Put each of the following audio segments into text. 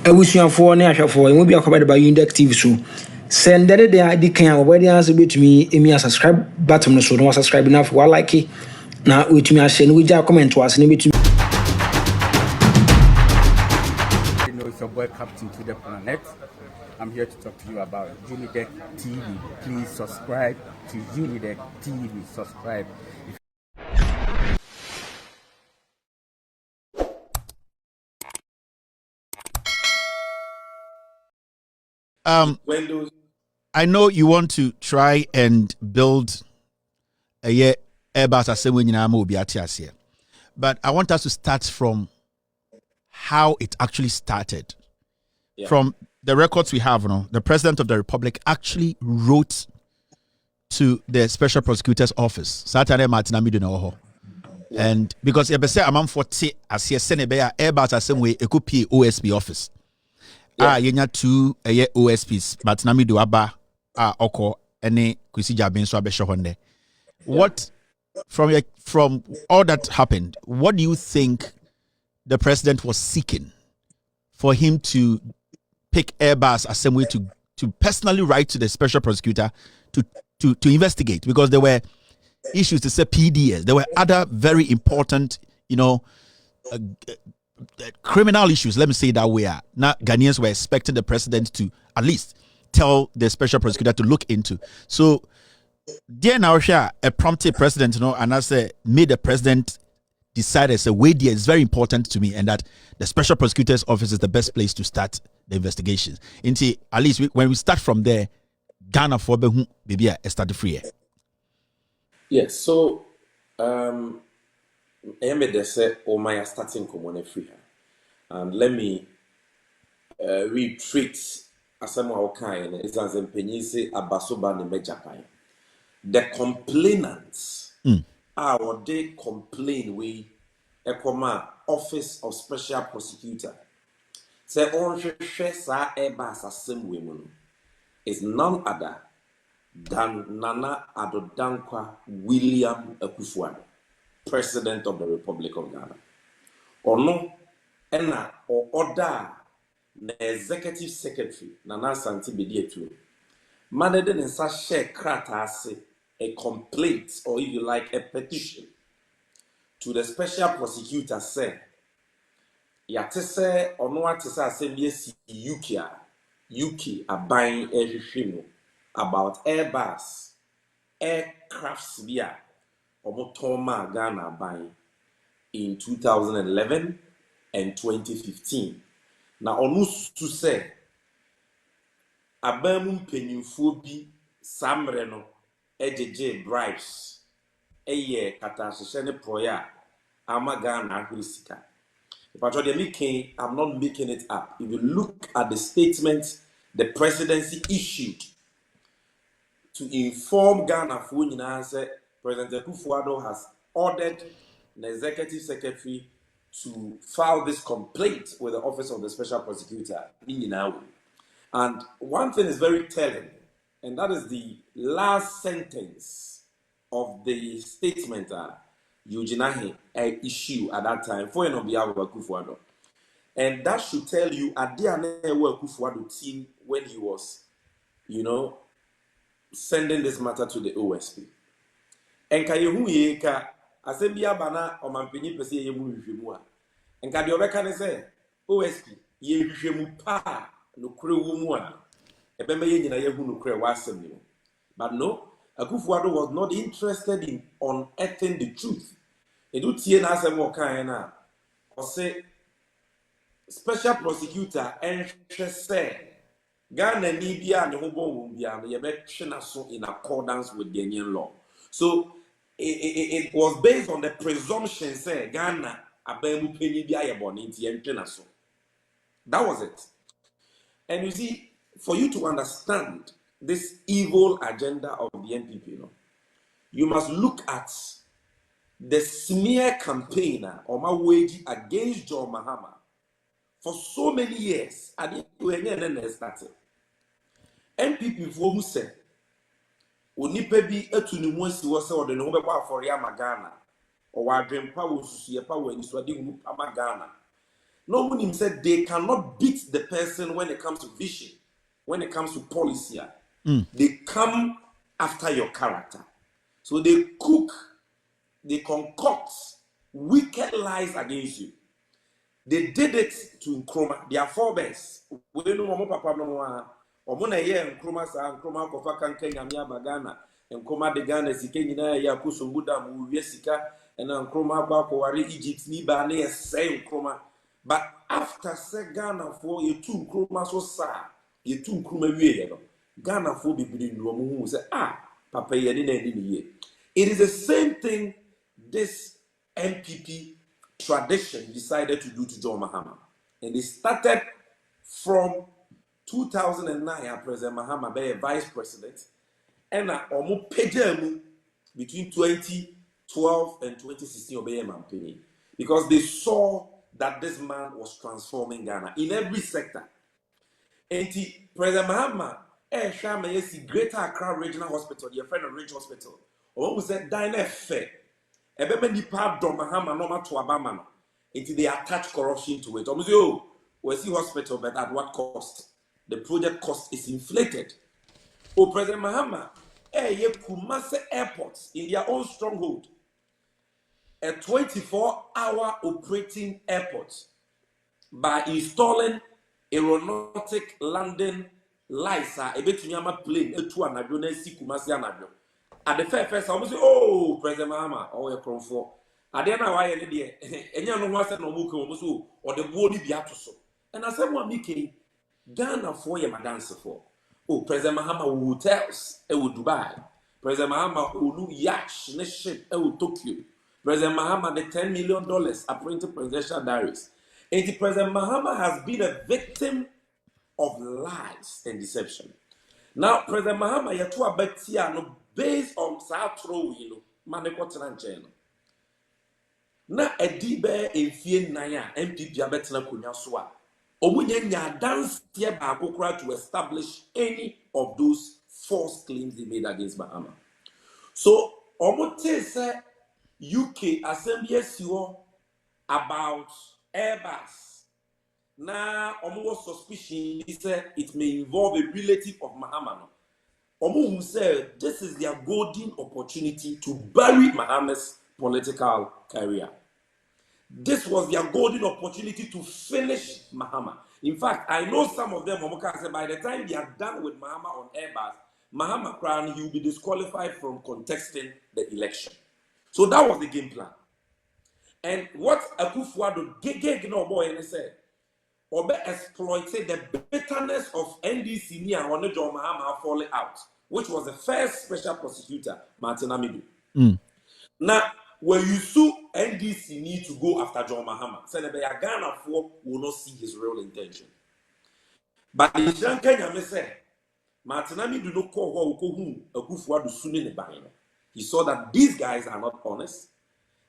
Abusuafo ne ahwefo emu bi akobade ba Unidek TV so send the day kan obodi answer betumi emi subscribe button no so no subscribe na for like na wetumi a share no we comment was ne betumi. You know, it's your boy Captain to the Planet. I'm here to talk to you about Unidek TV. Please subscribe to Unidek TV. Subscribe. I know you want to try and build a AIRBUS assembly, but I want us to start from how it actually started. Yeah. From the records we have, the President of the Republic actually wrote to the Special Prosecutor's Office, Saturday Martin. And because you say I'm 40 as you send a AIRBUS assembly, a copy OSP office. Yenya two OSPs, but Namidu Aba Oko any Kwesi Jabin so abesho honde. What from all that happened, what do you think the president was seeking for him to pick AIRBUS as some way to personally write to the special prosecutor to investigate? Because there were issues to say PDS, there were other very important, criminal issues, let me say it that way. Now Ghanaians were expecting the president to at least tell the special prosecutor to look into. So there now a prompted president, and I say made the president decide as a way there is very important to me, and that the special prosecutor's office is the best place to start the investigation. Into at least when we start from there, Ghana for maybe I start free. Yes, so I made the say, oh my starting common free. And let me retreat as somehow kind is as in Penisi Abasoba in Japan. The complainants are they complain we a office of special prosecutor. Say on sa AIRBUS assembly women is none other than Nana Adodankwa William Akufo-Addo, President of the Republic of Ghana. Or no, or order the executive secretary, Nana Santi Bedietu, managed in such a kratase a complaint, or if you like, a petition to the special prosecutor, say, Yatese or no Atesa Assembly UK are buying everything about AIRBUS, aircrafts via Omotoma Ghana buying in 2011 and 2015. Now, onus to say, Abamum Penufobi Samreno, EJJ bribes, Eye Katashene Proya, Amagana Hrisika. But what they're making, I'm not making it up. If you look at the statement the presidency issued to inform Ghana for President Akufo-Addo has ordered the executive secretary to file this complaint with the office of the special prosecutor. And one thing is very telling, and that is the last sentence of the statement Eugene issue at that time for on behalf of Akufo-Addo. And that should tell you at the Akufo-Addo team when he was, sending this matter to the OSP. And Kayehu Yeka, Assembly Bana or Mampini Pesi Yemu, and Kadiobeka say, OSP, Yemu Pa, no Krewumua, a Bemay in a Yahu no Krewasem. But no, Akufo-Addo was not interested in unearthing the truth. It would see an Asamokaina or say, special prosecutor and say, Ghana Libya and Hobo in accordance with Ghanaian law. So it was based on the presumption say Ghana Abemu Penibia Boniti and Tenaso. That was it. And you see, for you to understand this evil agenda of the NPP, you must look at the smear campaign or my wage against John Mahama for so many years. I didn't started. NPP for say, Onipa bi atunu mu asi wo se ode no beba afori ama Ghana o wa dwempa wo susu ye pa wo aniswade hu ama Ghana No one said they cannot beat the person when it comes to vision, when it comes to policy. They come after your character. So they cook, they concoct wicked lies against you. They did it to Nkrumah. Their forebears. We know Momo Papa no Omona ye Nkrumah sa Nkrumah kofa kan Kenya mi abagana. Nkrumah de Ghana sike nyina ya kusumbuda mu wiesika na Nkrumah kwa kware Egypt ni ba na say Nkrumah. But after say Ghana for ye two Nkrumah so sa ye two Nkrumah wie no. Ghana for bibiri no mu say papa ye ni na ni ye. It is the same thing this MPP tradition decided to do to John Mahama. And they started from 2009, President Mahama be a vice president, and almost between 2012 and 2016 obey campaign because they saw that this man was transforming Ghana in every sector. And President Mahama, Greater Accra Regional Hospital, your friend of Ridge Hospital, or was that dine fair. Ebeme nipa dom Mahama no ma to abama no. Until they attach corruption to it. We see hospital, but at what cost? The project cost is inflated. President Mahama, ye Kumasi airports in their own stronghold. A 24-hour operating airport by installing aeronautic landing lights. Ebetunyama plane etu anadwo na si Kumasi anadwo. At the first, I was say, President Mahama, your comfort. I didn't know why any day. And you know what I said no book or the body be out so. And I said, what me Ghana for your dance for. President Mahama hotels, would Dubai. President Mahama will yacht, ship, Tokyo. President Mahama, the $10 million are printed presidential diaries. And the President Mahama has been a victim of lies and deception. Now, President Mahama, you to a no based on Satro, Manekotran channel. Na edibe enfie naya MPP abetena konya so a omunye nya dance tie ba akokora to establish any of those false claims they made against Mahama. So omote say UK assembly siwo about AIRBUS. Na omo suspicion say it may involve a relative of Mahama. Omo who said this is their golden opportunity to bury Mahama's political career. This was their golden opportunity to finish Mahama. In fact, I know some of them, by the time they are done with Mahama on AIRBUS, Mahama Crown, he will be disqualified from contesting the election. So that was the game plan. And what Akufo-Addo gig no boy and said, Obe exploited the bitterness of NDC near on John Mahama falling out, which was the first special prosecutor, Martin Amidu. Now, when you sue NDC need to go after John Mahama, so the Ghana will not see his real intention. But in Kenya, say, Martin Amidu no call who Akufo-Addo soon in the bank. He saw that these guys are not honest.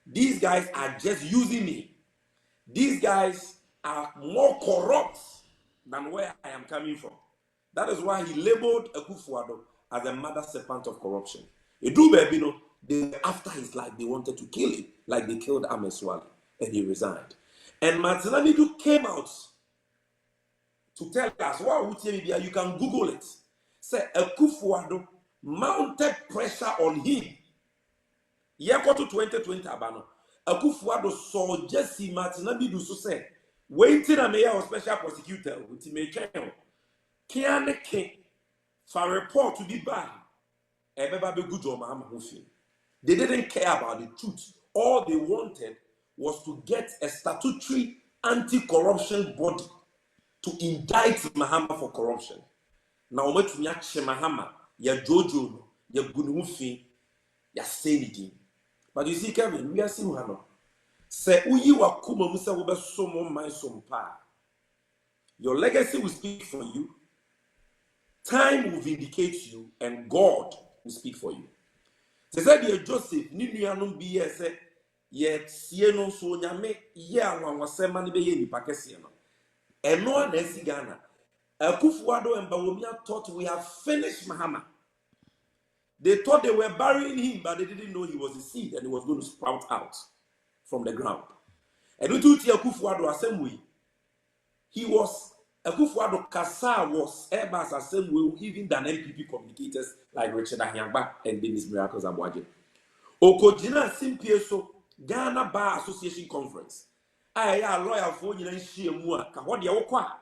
These guys are just using me. These guys are more corrupt than where I am coming from. That is why he labeled Akufo-Addo as a mother serpent of corruption. After his life, they wanted to kill him, like they killed Ameswali, and he resigned. And Martin Amidu came out to tell us, you can Google it. Say Akufo-Addo mounted pressure on him. Year to 2020 abano. Akufo-Addo saw Jesse Martin Amidu so say, waiting a mayor or special prosecutor with me Kiane King for report to be bad. Everybody good on Mahama Hufi. They didn't care about the truth. All they wanted was to get a statutory anti-corruption body to indict Mahama for corruption. Now, what to Mahama, ya Jojo, ya Gunufi, ya Senidi. But you see, Kevin, we are seeing Hano. Say, Uyi wa kuma musa ube somo mai sompa. Your legacy will speak for you. Time will vindicate you, and God will speak for you. They said, Joseph, Ninianum be say, yet Sieno so nyame, ya wasemani be ye ni pakesiano. And no one else Ghana. Akufo-Addo and Bawumia thought we have finished Mahama. They thought they were burying him, but they didn't know he was a seed and he was going to sprout out from the ground. And we do Akufo-Addo assembly. he was Akufo-Addo Kasa was AIRBUS the same way even than MPP communicators like Richard Ahiagba and Dennis Miracles Abwaje. Okojina Simpieso Ghana Bar Association Conference. A lawyer for you and she mua Kahodia Okwa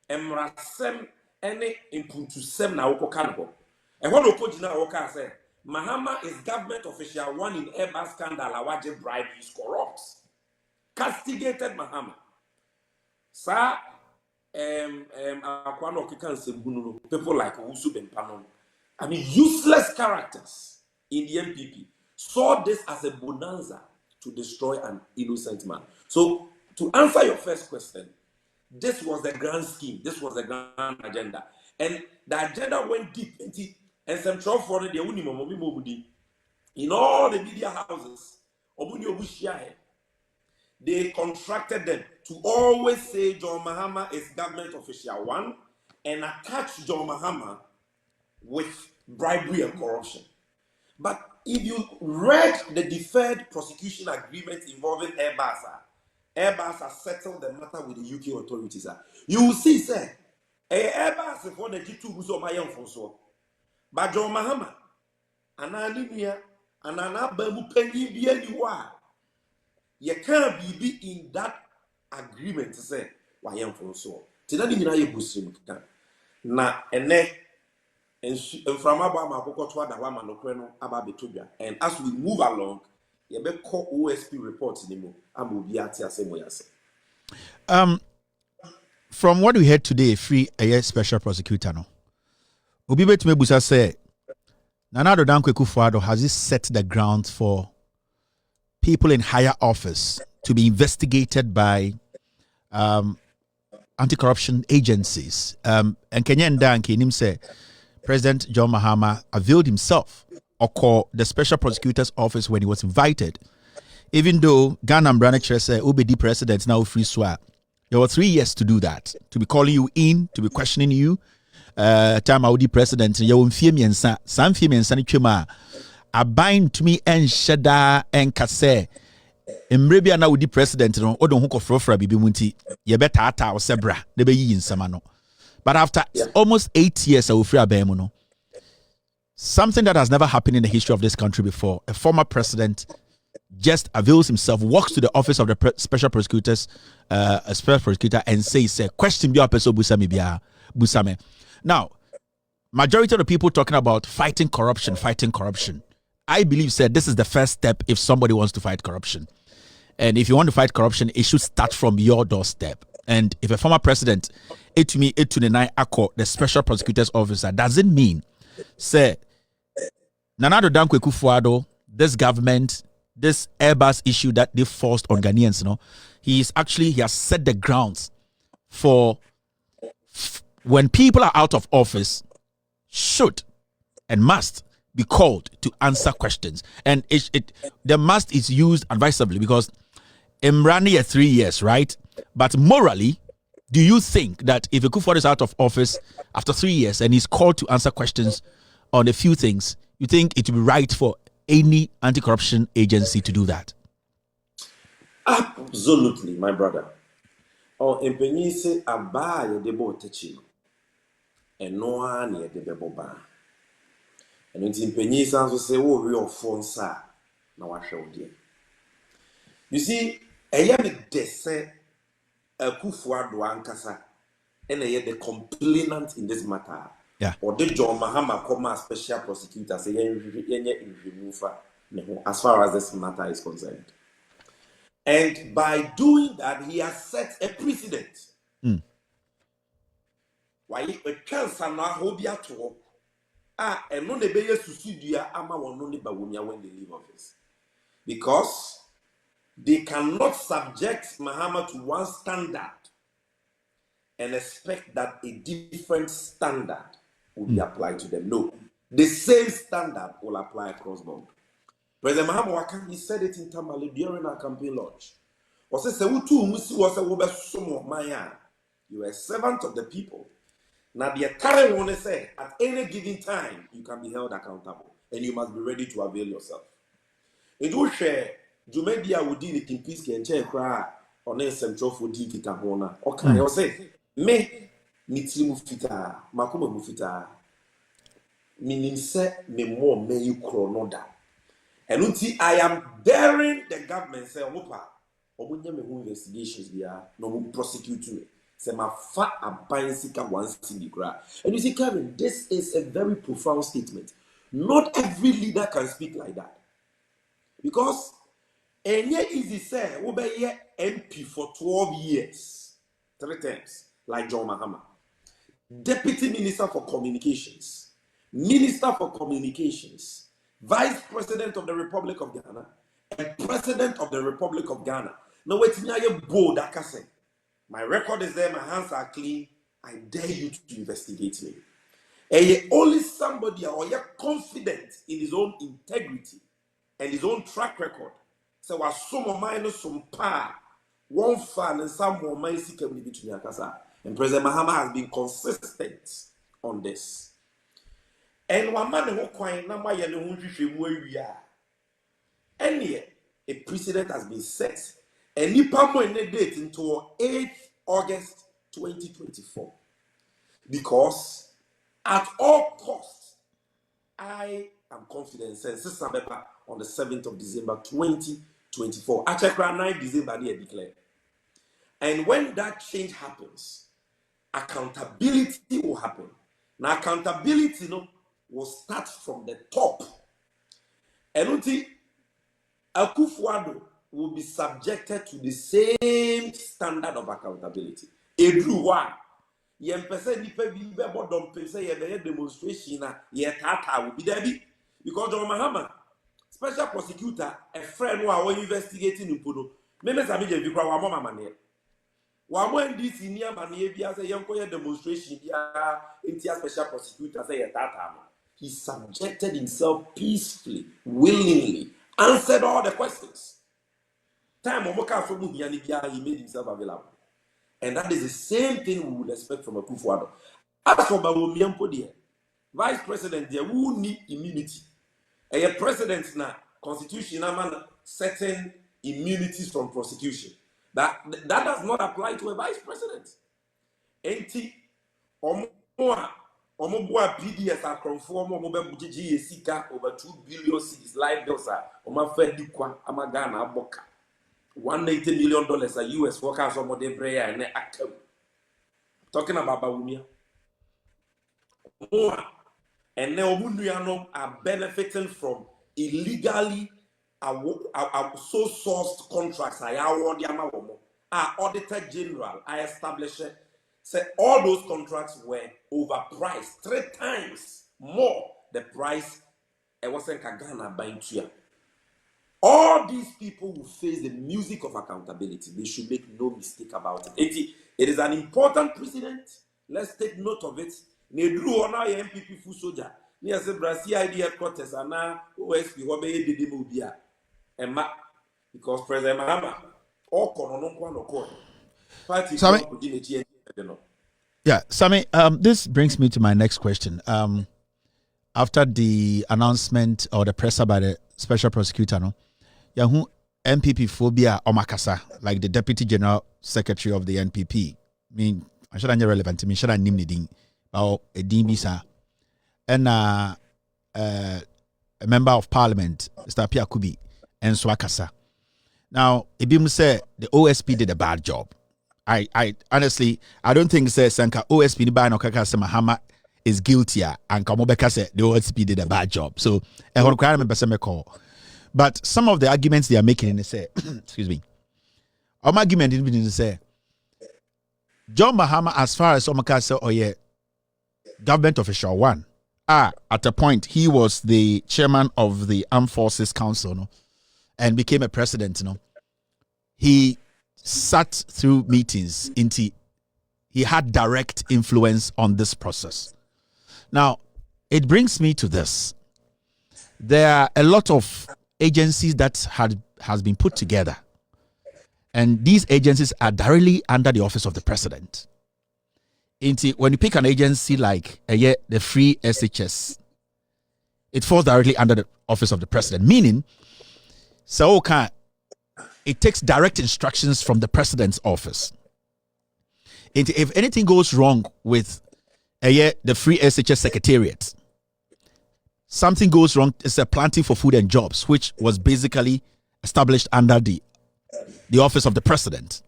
Emrasem any impuntu sem na Oko Kanabo. And what Okojina Oka said, Mahama is government official one in AIRBUS scandal Awaje bribe is corrupt. Castigated Mahama. Sir people like Usu Bempanon, I mean useless characters in the MPP saw this as a bonanza to destroy an innocent man. So to answer your first question, this was the grand scheme, this was the grand agenda, and the agenda went deep into and some trouble for the in all the media houses. They contracted them to always say John Mahama is government official one and attach John Mahama with bribery and corruption. But if you read the deferred prosecution agreement involving AIRBUS has settled the matter with the UK authorities. You will see, sir, AIRBUS for the G2 who's on my own for so. But John Mahama, Ananinia, and Anabamu Penny be anywhere. You can't be in that agreement to say why I'm from so. Tinani mina ye busim kan. Na ene and from Abama Pokotwa da Wama no kweno aba betobia. And as we move along, you be call OSP reports anymore. Amu bi ati asemo yase. From what we heard today, free a special prosecutor no. Obi betime busa say Nana Addo Dankwa Akufo-Addo has this set the ground for people in higher office to be investigated by anti-corruption agencies. And Kenya Ndanki him say President John Mahama availed himself or called the special prosecutor's office when he was invited. Even though Ghana and Brɛakdown say OBD president now free swap. There were 3 years to do that, to be calling you in, to be questioning you. Time I would be president, you won't fear me and some fear me and Sunny Chuma. A bind to me and Shada and Kase. Mrebia na would president no odon ho kofrofra bibi munti ye betata o sebra de be yi nsama no. But after almost 8 years of free abemu no, something that has never happened in the history of this country before, a former president just avails himself, walks to the office of the special prosecutors, a special prosecutor, and says, question bi apeso busame bia busame. Now, majority of the people talking about fighting corruption. I believe said this is the first step if somebody wants to fight corruption. And if you want to fight corruption, it should start from your doorstep. And if a former president, 829 Akko, the special prosecutor's officer, doesn't mean, say, Nana Addo Dankwa Akufo-Addo, this government, this AIRBUS issue that they forced on Ghanaians, he has set the grounds for when people are out of office, should and must be called to answer questions. And the must is used advisably because Imrani 3 years, right? But morally, do you think that if Akufo-Addo is out of office after 3 years and he's called to answer questions on a few things, you think it would be right for any anti-corruption agency to do that? Absolutely, my brother. Oh, empenyi se abaye debo techi. Enoa ni edebe ba. And in penny sounds say, oh, real phone, sir. Now I show you. You see, a young dese a Akufo-Addo ankasa, and a the complainant in this matter. Yeah. Or the John Mahama come as special prosecutor, say, as far as this matter is concerned. And by doing that, he has set a precedent. Why a chance and not hobia to and no the beyer suicidia ama wononi bawumia when they leave office. Because they cannot subject Mahama to one standard and expect that a different standard will be applied to them. No, the same standard will apply across board. President Mahama, he said it in Tamale during our campaign launch. You are a servant of the people. Now, the current one say at any given time you can be held accountable, and you must be ready to avail yourself. It will share. Jumedia would deal it in peace and chair cry on a central for Dikita Hona. Okay, I say, me, Mitimu Fita, Makuma Mufita, meaning say, me more may you chronoda. And until I am daring the government say, Opa, Obunya me who investigations there, no who prosecute me. Say, my fat abiding sika once in the ground. And you see, Kevin, this is a very profound statement. Not every leader can speak like that. Because and yet easy say we be here MP for 12 years, 3 terms, like John Mahama. Deputy Minister for Communications, Minister for Communications, Vice President of the Republic of Ghana, and President of the Republic of Ghana. Now wait me I bold I can say. My record is there, my hands are clean. I dare you to investigate me. And only somebody or you're confident in his own integrity and his own track record. So was some minus some power, one fan and some more money between Akasa. And President Mahama has been consistent on this. And one man who coin number we are. And yet a precedent has been set. And Nipamo in the date into 8th August 2024. Because at all costs, I am confident since on the 7th of December 2024. Achekra 9 December they declare. And when that change happens, accountability will happen. Now accountability will start from the top. And until Akufo-Addo will be subjected to the same standard of accountability. Edruwa yempese nipa bi bebo dompese ye be demonstration na ye tata will be there because John Mahama special prosecutor a friend who are investigating Upono me sabi je bi kwa wa mama mane wa mo ndi senior mane bi ase yenko ye demonstration bia intia special prosecutor say ye tata no. He subjected himself peacefully, willingly, answered all the questions. Time he made himself available. And that is the same thing we would expect from Akufo-Addo. As for Bawumia, Vice President, there will need immunity. A president now, constitution certain immunities from prosecution. That does not apply to a vice president. Enti Omoboa PDS are conform Omobe Sika over 2 billion cities live bills are Omafedikwa Amagana Boka. $180 million a US forecast on what they pray and talking about Bawumia. And Neomundiano are benefiting from illegally so sourced contracts. I award Yamawomo. Our Auditor General, I established said all those contracts were overpriced 3 times more the price I wasn't Ghana buying to. All these people will face the music of accountability. They should make no mistake about it. It is an important precedent. Let's take note of it. Nedru ona MPP fu soldier. Ni ase Brazil ID headquarters ana OSP ho be dede mo bia. Emma because President Mahama all kono no kwa party Sammy, yeah, Sammy, this brings me to my next question. After the announcement or the presser by the special prosecutor, no, Yahu MPP phobia omakasa, like the deputy general secretary of the NPP. I mean, I should not relevant to me. Should I name the ding or a DBSA and a member of parliament, Mr. Pia Kubi and Swakasa. Now, Ibim said the OSP did a bad job. I honestly, I don't think say Sanka OSP ni ba no kaka say Mahama is guilty and Kamobeka said the OSP did a bad job. So but some of the arguments they are making in the say, excuse me, argument in the say John Mahama, as far as Omaka say, oh yeah, government official one. At a point he was the chairman of the Armed Forces Council, no, and became a president, no. He sat through meetings into he had direct influence on this process. Now, it brings me to this. There are a lot of agencies that has been put together, and these agencies are directly under the office of the president. When you pick an agency like the Free SHS, it falls directly under the office of the president, meaning so it takes direct instructions from the president's office. If anything goes wrong with the Free SHS Secretariat, something goes wrong, it's a planting for food and jobs, which was basically established under the office of the president.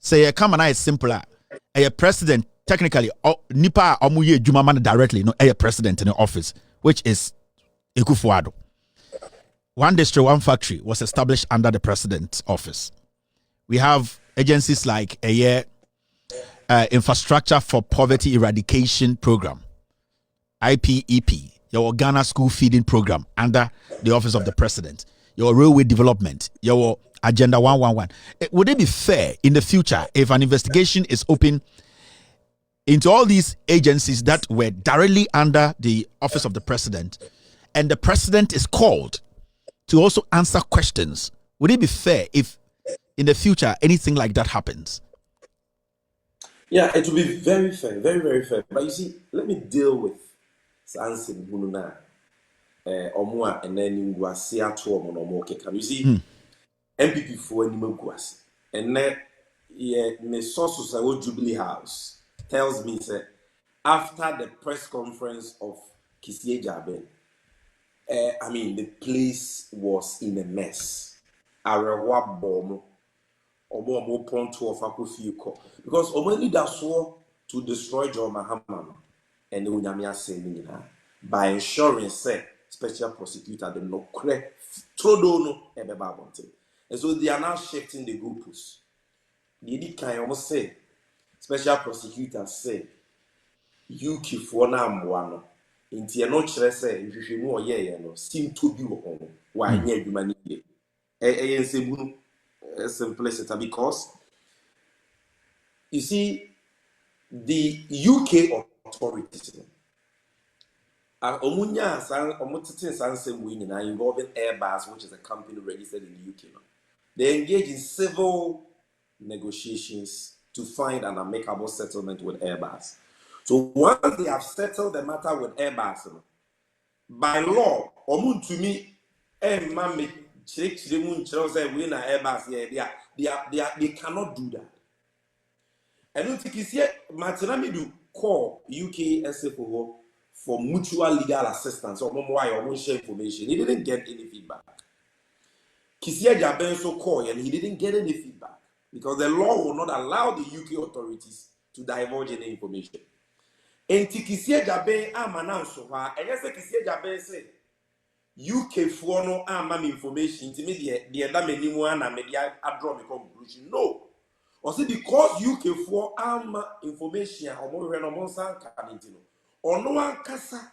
Say, come and I is simpler. A president, technically, nipa omuye jumaman directly, no, a president in the office, which is Ekufuado. One district, one factory was established under the president's office. We have agencies like Infrastructure for Poverty Eradication Program, IPEP, your Ghana School Feeding Program under the office of the president, your railway development, your Agenda 111. Would it be fair in the future if an investigation is open into all these agencies that were directly under the office of the president, and the president is called to also answer questions? Would it be fair if in the future anything like that happens? Yeah, it will be very fair, very, very fair. But you see, let me deal with Sansin Bununa, Omua, and then Guasia to Omonomoke. Can you see MPP for Nimuguas? And then, my sources at Jubilee House tells me that after the press conference of Kisie Jaben, I mean, the place was in a mess. Arewa bomb. Omo point to because Omo need that swore to destroy John Mahama and the Unyamia saying by ensuring special prosecutor the no cre trodono ebebabonte. And so they are now shifting the groups. The can almost say special prosecutor say UK for na mwano. Inti no chere say if you know no seem to be why near humanity. Simplicity, because you see the UK authorities involving AIRBUS, which is a company registered in the UK. They engage in civil negotiations to find an amicable settlement with AIRBUS. So once they have settled the matter with AIRBUS, by law, to me, they cannot do that. I don't think it's yet Matanami do call UK SFO for mutual legal assistance or more share information. He didn't get any feedback. Kisia Jabenso called and he didn't get any feedback because the law will not allow the UK authorities to divulge any information. And Kisia Jaben amananso ha and yes Kisia Jaben say UK for no information to me the anyone and media draw me conclusion. No. Or say because UK for information or more renomonsan canintino. Or no one kasa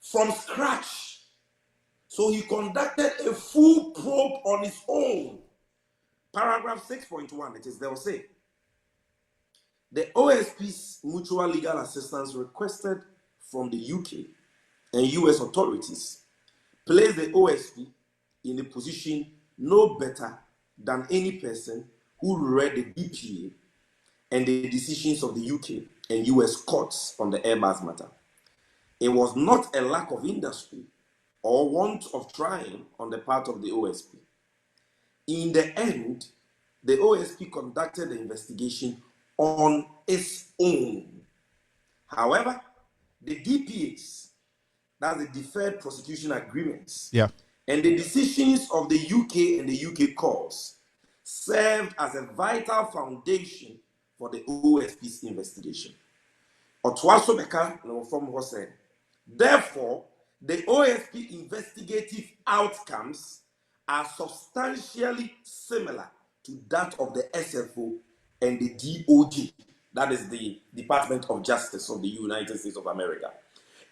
from scratch. So he conducted a full probe on his own. Paragraph 6.1, it is there will say the OSP's mutual legal assistance requested from the UK and US authorities place the OSP in a position no better than any person who read the DPA and the decisions of the UK and US courts on the AIRBUS matter. It was not a lack of industry or want of trying on the part of the OSP. In the end, the OSP conducted the investigation on its own. However, the DPAs, that's the Deferred Prosecution Agreements, and the decisions of the UK and the UK courts served as a vital foundation for the OSP's investigation. Therefore, the OSP investigative outcomes are substantially similar to that of the SFO and the DOJ, that is the Department of Justice of the United States of America.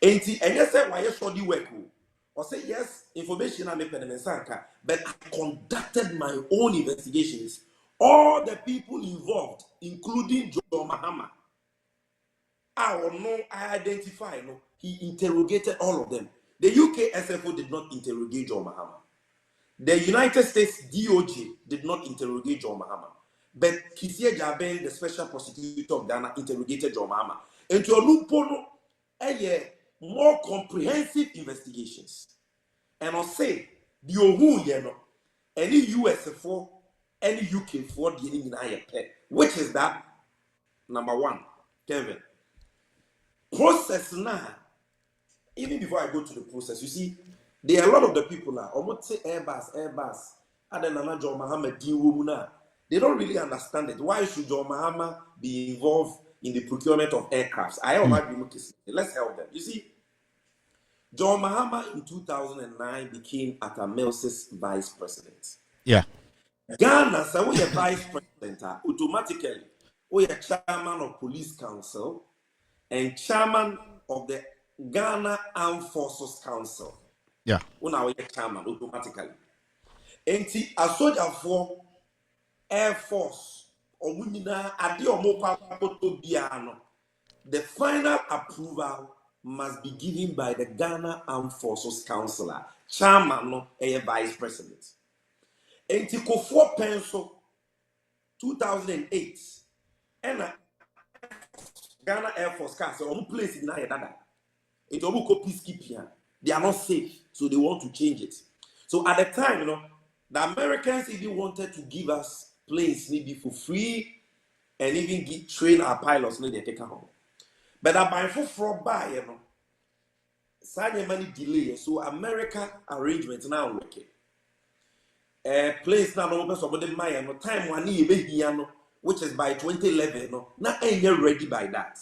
And yes, why you should work? Or say yes, information I make but I conducted my own investigations. All the people involved, including John Mahama, I identify. No, he interrogated all of them. The UK SFO did not interrogate John Mahama. The United States DOJ did not interrogate John Mahama. But Kisia Jaben, the special prosecutor of Ghana, interrogated John Mahama. And to a more comprehensive investigations. And I'll say the Ohu Yeno, any US for any UK for the in pet, which is that number one, Kevin. Process now, even before I go to the process, you see, there are a lot of the people now, almost say AIRBUS, and then another John Mahama, they don't really understand it. Why should John Mahama be involved in the procurement of aircrafts? Let's help them. You see, John Mahama in 2009 became Atamels's vice president. Yeah. Ghana, so we are vice president, automatically, we are chairman of police council and chairman of the Ghana Armed Forces Council. Yeah. We are chairman automatically. And a soldier for Air Force, or the final approval must be given by the Ghana Armed Forces Council, chairman, a vice president. And Tikofo Penso 2008 and Ghana Air Force Council on place in Nayadada. It's almost peacekeeping. They are not safe, so they want to change it. So at the time, the Americans even wanted to give us planes maybe for free and even train our pilots. No, they take home. But by for buy, sign money delay. So America arrangements now working. Place now no somebody my no time one year which is by 2011 not ain't ready by that.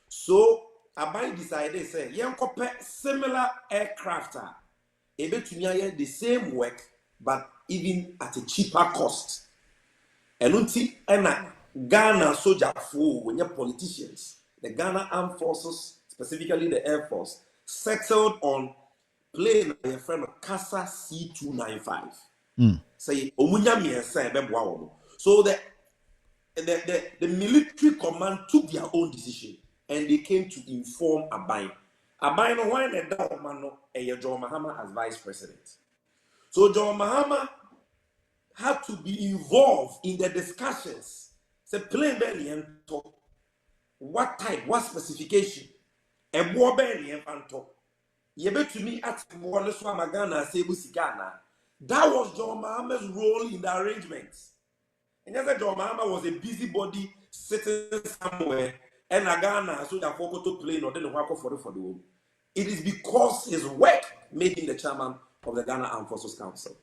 So Abai decided say similar aircraft able to the same work but even at a cheaper cost. And until Ghana soldier for when you're politicians, the Ghana Armed Forces, specifically the Air Force, settled on plane a friend of Casa C295. Say so the military command took their own decision and they came to inform Abai. Abai no why the man John Mahama as vice president. So John Mahama had to be involved in the discussions. Say plain belly and talk. What type, what specification? A war belly and talk. You bet to me at one Swamagana, Sebusi Ghana. That was John Mahama's role in the arrangements. And yes, John Mahama was a busybody sitting somewhere and a Ghana so that forgot to play or didn't work for the world. It is because his work made him the chairman of the Ghana Armed Forces Council.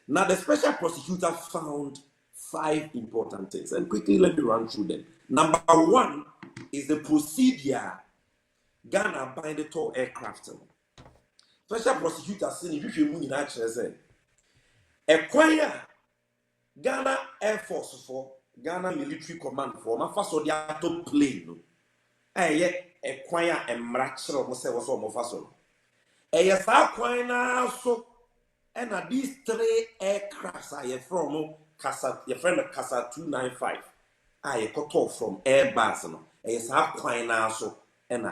Now, the special prosecutor found 5 important things, and quickly let me run through them. Number 1 is the procedure Ghana buying the tall aircraft. Special prosecutor saying if you move in actually acquire Ghana Air Force for Ghana Military Command for my first or the auto plane. Acquire a mratcher of was almost faso. Yes, I so and these 3 aircrafts are from Casa, your friend of Casa 295. I cut off from AIRBUS. Yes, I so and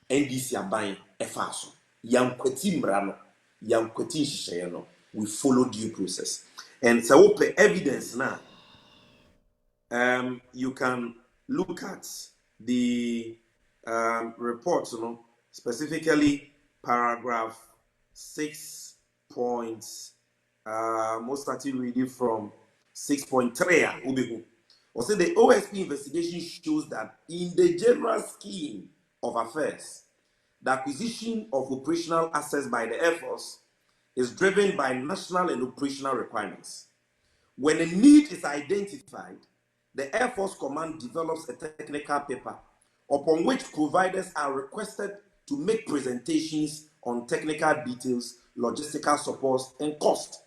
NDC are buying a faso. Young Quetim Brano, young Quetin Shayano. We follow due process. And so open evidence now. You can look at the reports, specifically paragraph 6 points. Most starting reading from 6.3. Also, the OSP investigation shows that in the general scheme of affairs, the acquisition of operational assets by the Air Force is driven by national and operational requirements. When a need is identified, the Air Force Command develops a technical paper upon which providers are requested to make presentations on technical details, logistical support, and cost.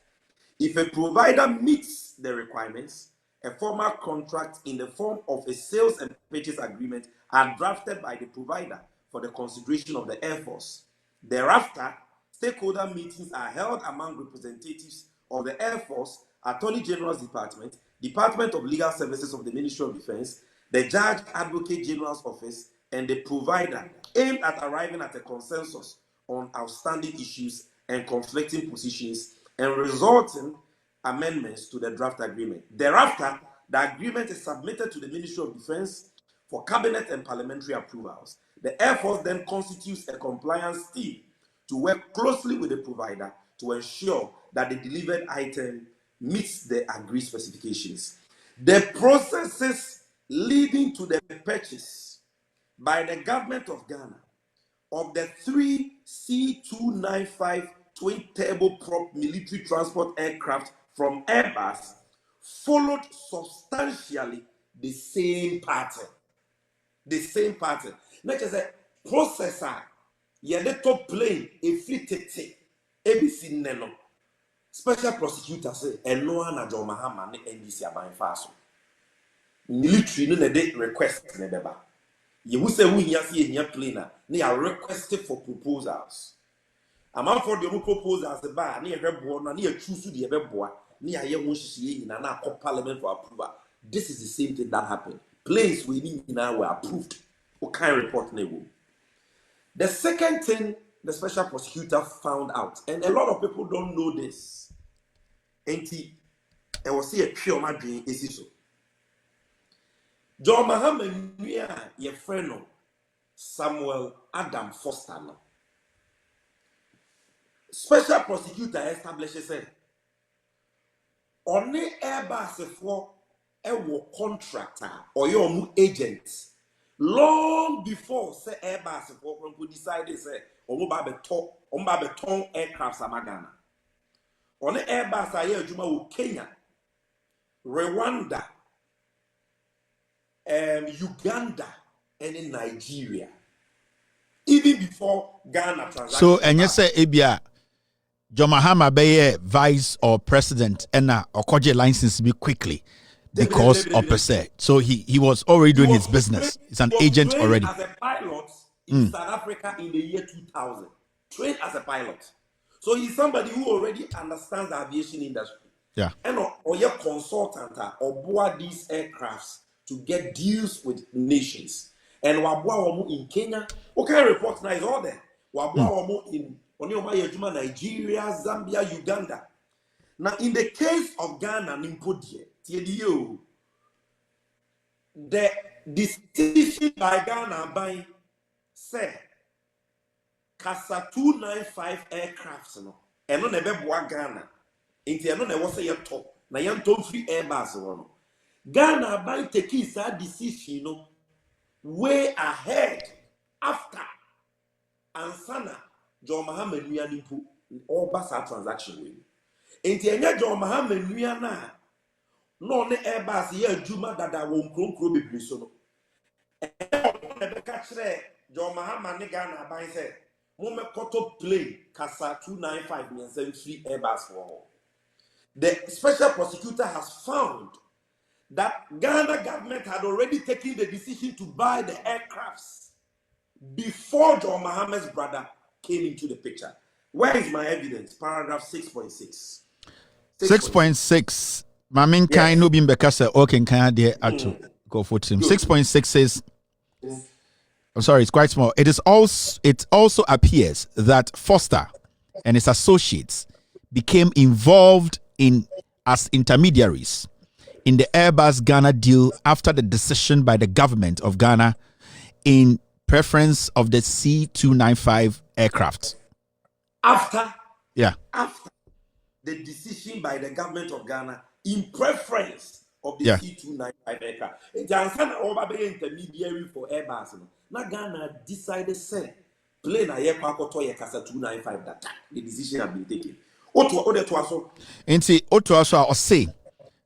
If a provider meets the requirements, a formal contract in the form of a sales and purchase agreement are drafted by the provider for the consideration of the Air Force. Thereafter, stakeholder meetings are held among representatives of the Air Force, Attorney General's Department, Department of Legal Services of the Ministry of Defense, the Judge Advocate General's Office, and the provider, aimed at arriving at a consensus on outstanding issues and conflicting positions and resulting amendments to the draft agreement. Thereafter, the agreement is submitted to the Ministry of Defense for cabinet and parliamentary approvals. The Air Force then constitutes a compliance team to work closely with the provider to ensure that the delivered item meets the agreed specifications. The processes leading to the purchase by the government of Ghana of the 3 C-295 twin turboprop military transport aircraft from AIRBUS followed substantially the same pattern. The same pattern. Not just a processor, yeah, the top plane, a free tete, ABC Neno. Special prosecutor say, and no one at John Mahama, NDC about fast. Military, no, they request, never. You will say, we see in your plane, they are requested for proposals. Among for the proposals, the bar, near Rebborn, near choose to the Rebboa, near Yamushi in an parliament for approval. This is the same thing that happened. Planes we need now were approved. What kind of report they will? The second thing the special prosecutor found out, and a lot of people don't know this, and he was here pure madrid is so. John Mahama, your friend Samuel Adam Foster. Special prosecutor establishes say on the AIRBUS for a contractor or your agent long before say AIRBUS for could decide say on beton aircraft Samagana. On the AIRBUS aye adwuma wo Kenya, Rwanda, Uganda, and in Nigeria. Even before Ghana transaction. So and you say Abia John Mahama be vice or president and okoje license be quickly because of per se. So he was already doing his business. He's an agent already. As a pilot in South Africa in the year 2000. Trained as a pilot. So he's somebody who already understands the aviation industry. Yeah. And or your consultant or board these aircrafts to get deals with nations. And wabwa in Kenya, what kind of report now is all there? Wabwa in Nigeria, Zambia, Uganda. Now, in the case of Ghana, the decision by Ghana by say Casa 295 aircrafts no, and no never boa Ghana. Into no never say your top. Na yan top free AIRBUS no. Ghana by taking that decision no way ahead after Ansana. John Mahama Nuyanimpu all basa transaction with. Enti enye John Mahama Nuyana no ne AIRBUS ye adwuma dada wo nkronkro bebre so no. Ebe ka kire John Mahama ne Ghana ban say mo me koto plane Casa 295 and free AIRBUS for. The special prosecutor has found that Ghana government had already taken the decision to buy the aircrafts before John Mahama's brother came into the picture. Where is my evidence? Paragraph 6.6. 6.6. Mamin kind no been bekasa okay can there to go for him. 6.6 says I'm sorry, it's quite small. It also appears that Foster and his associates became involved as intermediaries in the AIRBUS Ghana deal after the decision by the government of Ghana in preference of the C-295 aircraft. After the decision by the government of Ghana in preference of the C-295 aircraft. Johnson over the intermediary for AIRBUS. Now Ghana decided say plane a aircraft to Casa 295 that the decision had been taken.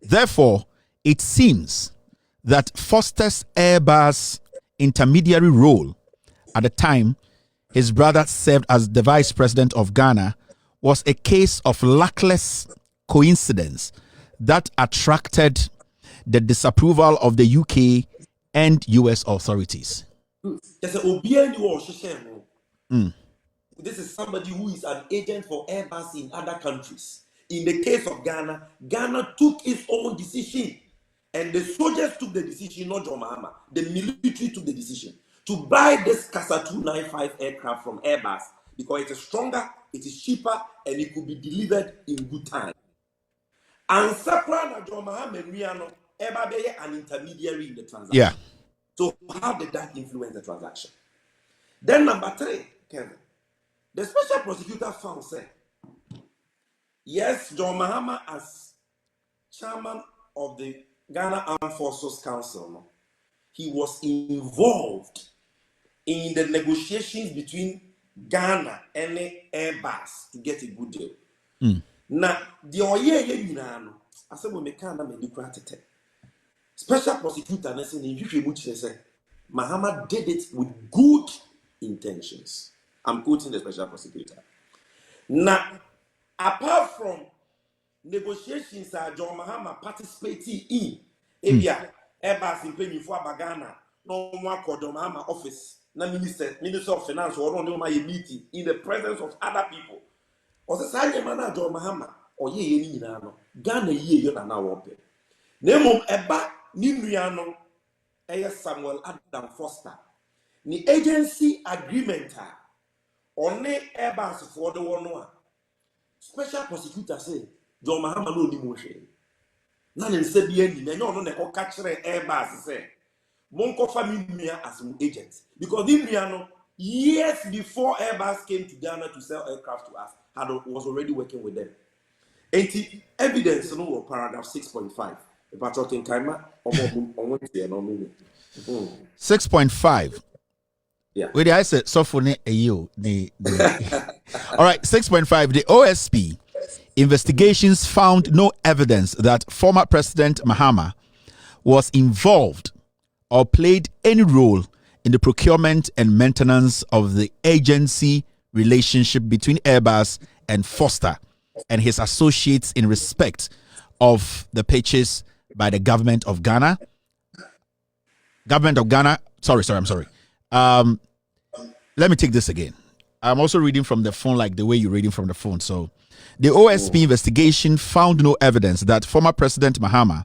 Therefore, it seems that Foster's AIRBUS intermediary role at the time his brother served as the vice president of Ghana was a case of luckless coincidence that attracted the disapproval of the UK and US authorities. This is somebody who is an agent for AIRBUS in other countries. In the case of Ghana, Ghana took its own decision. And the soldiers took the decision, not John Mahama. The military took the decision to buy this Casa 295 aircraft from AIRBUS because it is stronger, it is cheaper, and it could be delivered in good time. And Sapra John Mahama Miano, AIRBUS an intermediary in the transaction. Yeah. So how did that influence the transaction? Then number 3, Kevin. The special prosecutor found say, Yes, John Mahama as chairman of the Ghana Armed Forces Council, no, he was involved in the negotiations between Ghana and AIRBUS to get a good deal. Now, the oye you know, I said we make kind of medicratete. Special prosecutor Mahama did it with good intentions. I'm quoting the special prosecutor. Now, apart from negotiations that John Mahama participated in, AIRBUS in paying for Ghana, no one called John Mahama office, na minister of finance, or no meeting in the presence of other people. Or the same man, John Mahama, or ye, Ghana ye, you're now open. Nemo eba Ninuano, Samuel Adam Foster. Ni agency agreement on the AIRBUS for the one. Special prosecutor say, John Mahama no ni motion. None in Sebian, no no catch AIRBUS say, Monko family as an agent. Because Ninuano, years before AIRBUS came to Ghana to sell aircraft to us, was already working with them. And the evidence no paragraph 6.5. If I talking Kaima, 6.5. Yeah. Wait, I said so for you. All right, 6.5. The OSP investigations found no evidence that former President Mahama was involved or played any role in the procurement and maintenance of the agency relationship between AIRBUS and Foster and his associates in respect of the purchase by the government of Ghana. I'm sorry. Let me take this again. I'm also reading from the phone like the way you're reading from the phone. So the OSP investigation found no evidence that former President Mahama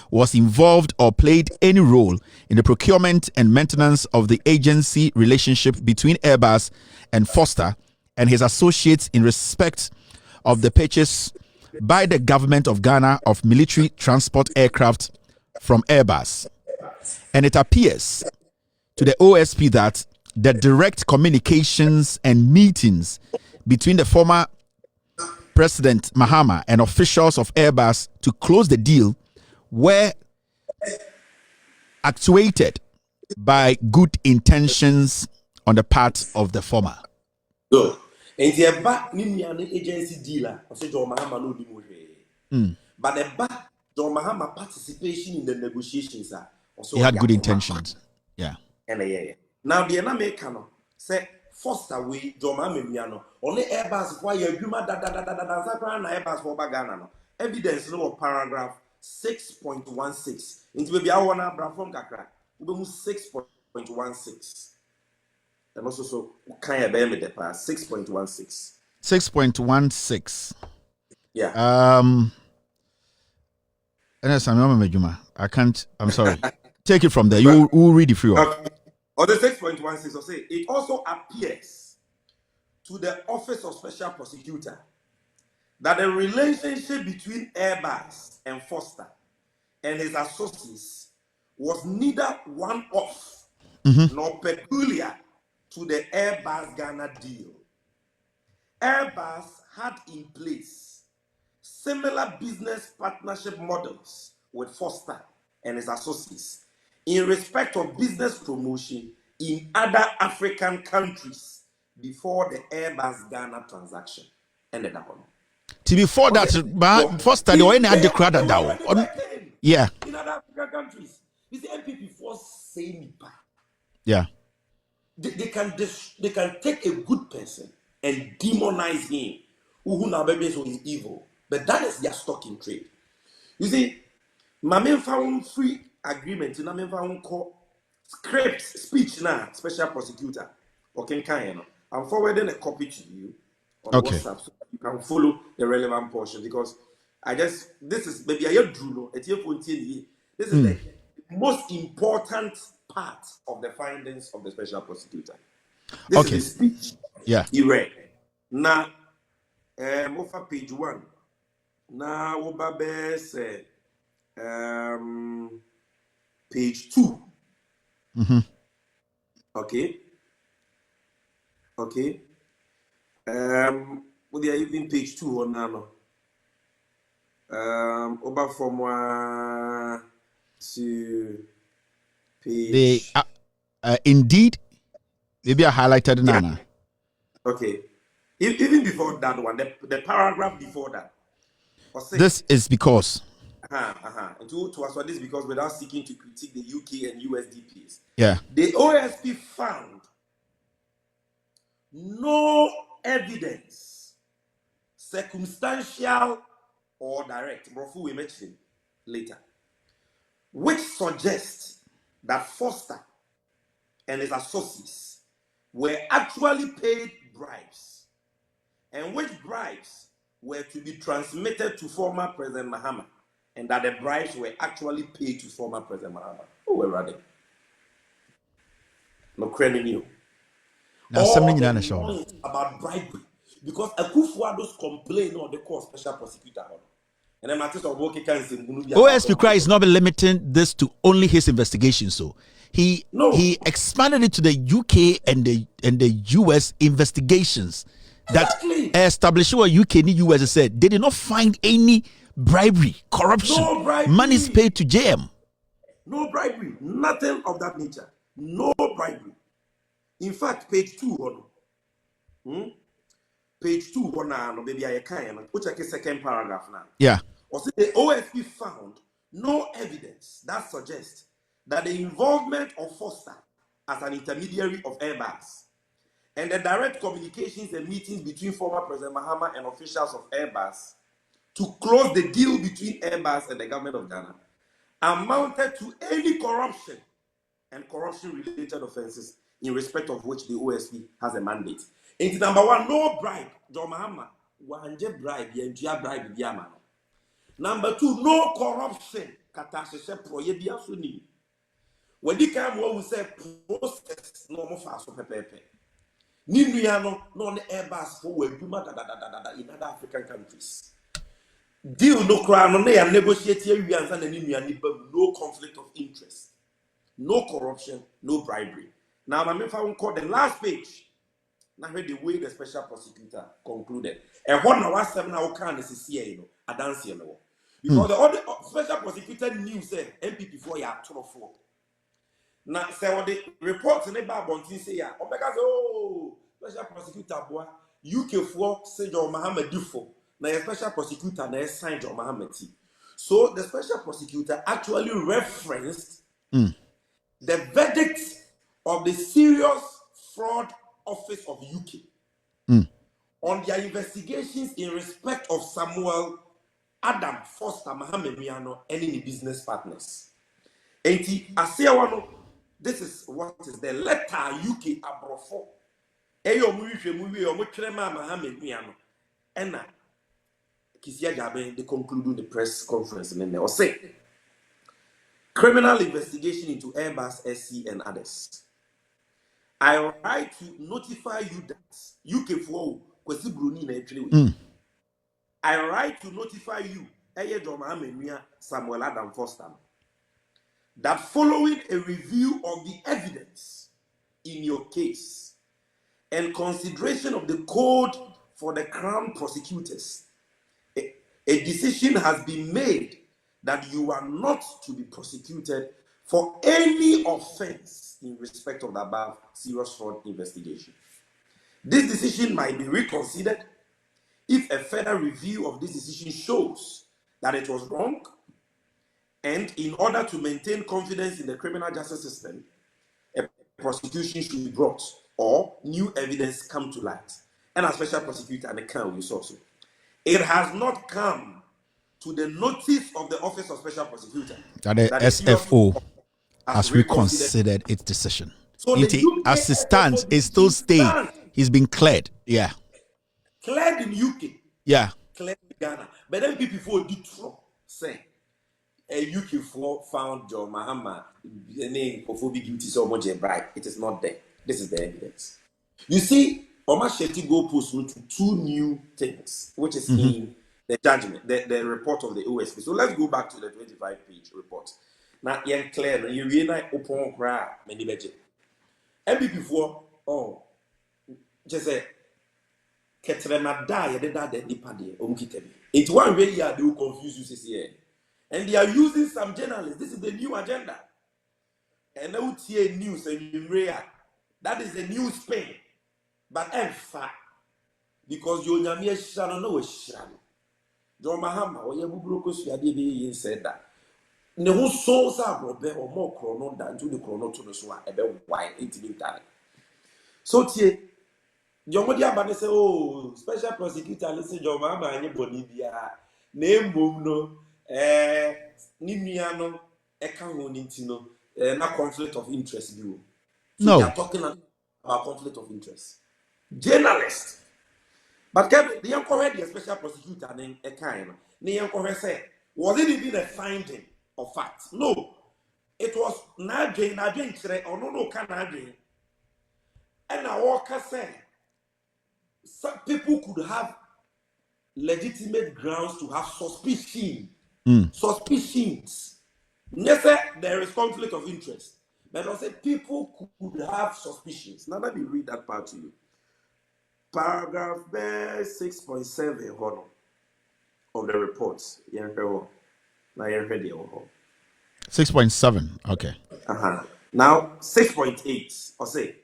was involved or played any role in the procurement and maintenance of the agency relationship between AIRBUS and Foster and his associates in respect of the purchase by the government of Ghana of military transport aircraft from AIRBUS. And it appears to the OSP that the direct communications and meetings between the former President Mahama and officials of AIRBUS to close the deal were actuated by good intentions on the part of the former. Good. And the back agency dealer, I said John Mahama no di. But the back John Mahama participation in the negotiations also he had good intentions. Yeah. And now the American say first away John Mahama only AIRBUS for your agreement that AIRBUS for Ghana. Evidence no paragraph 6.16. Into maybe I wanna bring from Kakra. We 6.16. And also so kind of bear the pass 6.16. 6.16. Yeah. I can't. I'm sorry. Take it from there. You will read it free. Okay. Or the 6.16 or say it also appears to the Office of Special Prosecutor that the relationship between AIRBUS and Foster and his associates was neither one-off nor peculiar to the AIRBUS Ghana deal. AIRBUS had in place similar business partnership models with Foster and his associates in respect of business promotion in other African countries before the AIRBUS Ghana transaction ended up on. Before that, Foster the one had the crowd down. Yeah. In other African countries, this MPP force Sammy. Yeah. They can take a good person and demonize him, who now baby so is evil. But that is their stock in trade. You see, my main found free agreement, and I found call script speech now, special prosecutor. Okay, I'm forwarding a copy to you on WhatsApp so you can follow the relevant portion because this is maybe I drew this is the most important part of the findings of the special prosecutor. This is the speech he read. Now, over page 1. Now, Obabe said, page 2. Okay. Well, they are even page 2 or now. Over from 1 to The page. indeed, maybe I highlighted Yeah. Nana. Okay. Even before that one, the paragraph before that. This is because. And to us, this because without seeking to critique the UK and USDPs, Yeah. the OSP found no evidence, circumstantial or direct, Brofu we mention later, which suggests that Foster and his associates were actually paid bribes, and which bribes were to be transmitted to former President Mahama, and that the bribes were actually paid to former President Mahama. Oh, where are they? No credit you. Now, All something the in the show. noise about bribery, because Akufo-Addo's complain on the court special prosecutor. And then Matthias Oboke can say, OSP Cry is not limiting this to only his investigation. So he expanded it to the UK and the US investigations exactly. that established what UK and US said they did not find any bribery, corruption, no bribery. Monies paid to JM. No bribery, nothing of that nature. No bribery. In fact, page 2, page 2, maybe I can, which I can second paragraph now. Yeah. Or say the OSP found no evidence that suggests that the involvement of Foster as an intermediary of AIRBUS and the direct communications and meetings between former President Mahama and officials of AIRBUS to close the deal between AIRBUS and the government of Ghana amounted to any corruption and corruption-related offenses in respect of which the OSP has a mandate. Into number 1, no bribe. John Mahama, wanje bribe, yentia bribe diamano. Number 2, no corruption. Katashe proyebia suni. When the come we say process no more fast for pepe. Ninuano non airbus for we in other African countries. Deal no crown on there negotiate here no conflict of interest. No corruption, no bribery. Now, I'm going call the last page. Now, the way the special prosecutor concluded. And what now was 7 hours can is here, I dance here. Because the other special prosecutor knew, said, MPP for ya 24. Now, say what the reports in the Babontin say, Omega, oh, special prosecutor, boy, UK for say John Mahama Dufo. Now, a special prosecutor, now signed John Mahama T. So, the special prosecutor actually referenced the verdict of the Serious Fraud Office of UK on their investigations in respect of Samuel Adam Foster Mahama Miano and any business partners. And this is what is the letter UK abrofo. Eyo muhwe muhwe o mutwerema Mahama Miano. Ena Kisia Gabe they conclude the press conference and then they say criminal investigation into AIRBUS, SC, and others. I write to notify you that UK for I write to notify you, Samuel Adam Foster, that following a review of the evidence in your case and consideration of the code for the Crown prosecutors, a decision has been made that you are not to be prosecuted for any offense in respect of the above serious fraud investigation. This decision might be reconsidered if a further review of this decision shows that it was wrong, and in order to maintain confidence in the criminal justice system, a prosecution should be brought or new evidence come to light. And a special prosecutor and the can will also. It has not come to the notice of the Office of Special Prosecutor That the SFO has reconsidered its decision. So as it stands, it still stays. He's been cleared. Yeah. Cleared in UK. Yeah. Cleared in Ghana. But then people did say a UK for found John Mahama the name of Obi guilty so much a bribe. It is not there. This is the evidence. You see, Omar Shetty go post to 2 new things, which is in the judgment, the report of the OSP. So let's go back to the 25-page report. Now, you're clear, you really open cry, many budget. And before, just say, Ketrema die, the dad, the nipadi, omkitebi. It's one way they will confuse you, CCA. And they are using some journalists. This is the new agenda. And now hear news and rare. That is the new spin. But I'm fat. Because you nyame shano no shano. John Mahama, or Yabubrokos Yadi said that. Ne ho so sa brobe or more chrono than to the chrono to the swa about why 18 time. So tie Jomodi abane say oh special prosecutor listen John Mahama anye boni bia na emom no ni nua no e ka ho ni ntino na conflict of interest bi wo. So they are talking about conflict of interest. Journalists. But the young the special prosecutor named a kind. The young say, was it even a finding of fact? No. It was Nadjane or no Canadian. And I walk say some people could have legitimate grounds to have suspicion. Suspicions. Never there is conflict of interest. But I say people could have suspicions. Now let me read that part to you. Paragraph 6.7 of the reports. 6.7. Okay. Now 6.8 or say.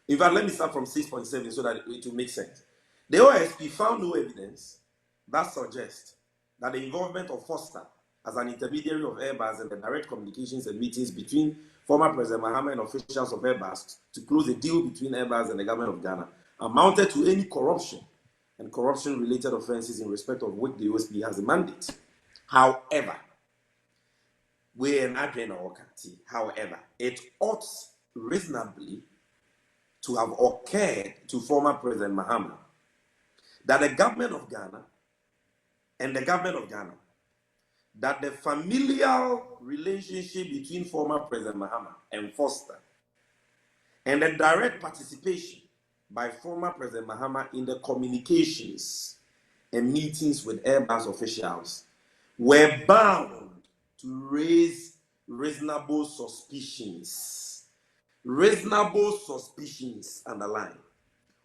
In fact, let me start from 6.7 so that it will make sense. The OSP found no evidence that suggests that the involvement of Foster as an intermediary of AIRBUS and the direct communications and meetings between former President Mahama and officials of AIRBUS to close a deal between AIRBUS and the government of Ghana amounted to any corruption and corruption-related offenses in respect of which the OSP has a mandate. However, it ought reasonably to have occurred to former President Mahama that the government of Ghana that the familial relationship between former President Mahama and Foster and the direct participation by former President Mahama in the communications and meetings with AIRBUS officials were bound to raise reasonable suspicions, underline,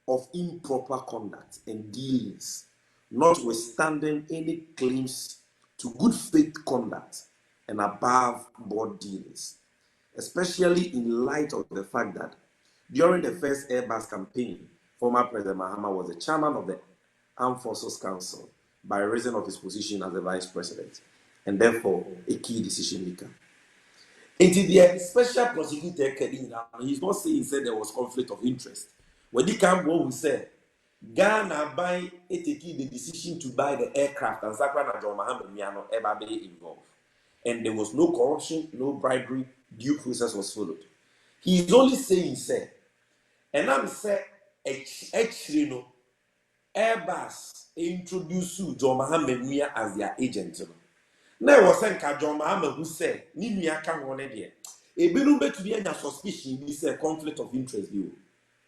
of improper conduct and dealings, notwithstanding any claims to good faith conduct and above board dealings, especially in light of the fact that during the first AIRBUS campaign, former President Mahama was the chairman of the Armed Forces Council by reason of his position as the vice president, and therefore a key decision maker. Into the special prosecutor, he's not saying he said there was conflict of interest. When he came, what we said, Ghana by taking the decision to buy the aircraft and Sakra and John Mahama Miano ever be involved. And there was no corruption, no bribery, due process was followed. He is only saying, say, and I'm saying, actually, no, AIRBUS introduced John Mahama as their agent. Now was saying John Mahama who said, Ninia can one idea. A bill to be any suspicion is a conflict of interest view.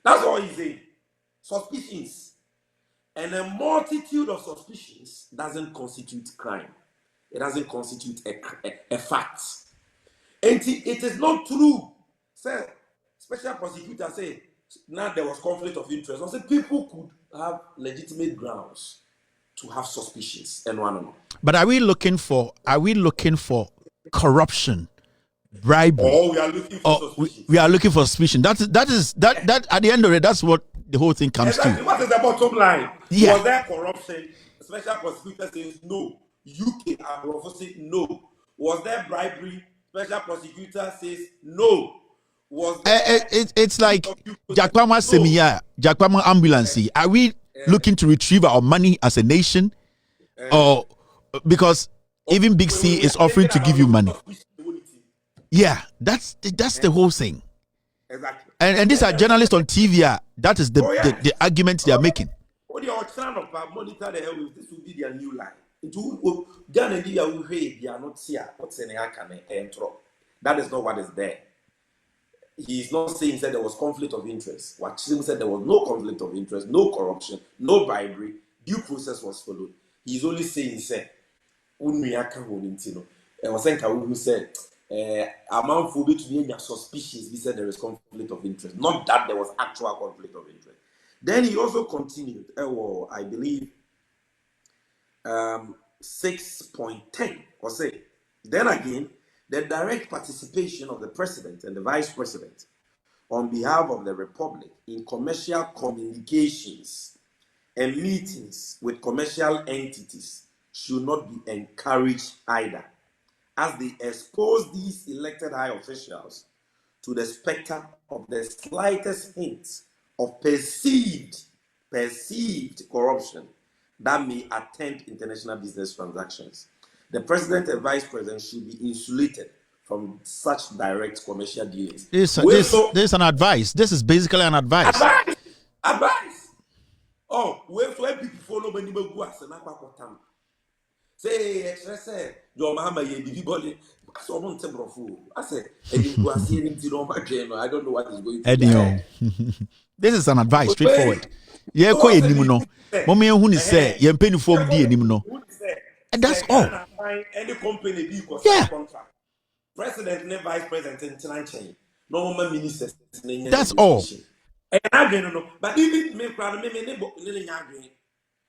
That's all he's saying. Suspicions. And a multitude of suspicions doesn't constitute crime. It doesn't constitute a fact. And it is not true. Say, special prosecutor say, now there was conflict of interest. I say people could have legitimate grounds to have suspicions and one another. But are we looking for corruption, bribery? Oh, we are looking for suspicion. We are looking for suspicion. That at the end of it, that's what the whole thing comes exactly. to. What is the bottom line? Yeah. Was there corruption? Special prosecutor says no. UK and says no. Was there bribery? Special prosecutor says no. Was there it's like Jakwama Semia, Jakwama ambulance. Are we looking to retrieve our money as a nation, or because even Big C is offering to give you money? Yeah, that's the whole thing. Exactly. And these are journalists on TV. That is the argument they are making. What they are trying to monitor the hell with this will be their new line. Into Ghana, they are not here. What's in the That is not what is there. He is not saying that there was conflict of interest. What Chim said, there was no conflict of interest, no corruption, no bribery, due process was followed. He is only saying, say, Unmiaka Honintino. And was saying, who said, amount for which we are suspicious, he said there is conflict of interest. Not that there was actual conflict of interest. Then he also continued, I believe, 6.10 or say. Then again, the direct participation of the president and the vice president on behalf of the republic in commercial communications and meetings with commercial entities should not be encouraged either, as they expose these elected high officials to the specter of the slightest hint of perceived corruption that may attend international business transactions. The president and vice president should be insulated from such direct commercial dealings. This is an advice. This is basically an advice. Advice. Oh, wait for people follow when you go as an aquatam. Say, your mama, you body. So I said, I don't know what is going to be. This is an advice, straightforward. Yeah, quite no. Mommy, who is say, you're paying for no. And that's all. Any company be contract. President and vice president in China, no ministers. That's all. And I don't know, but even me,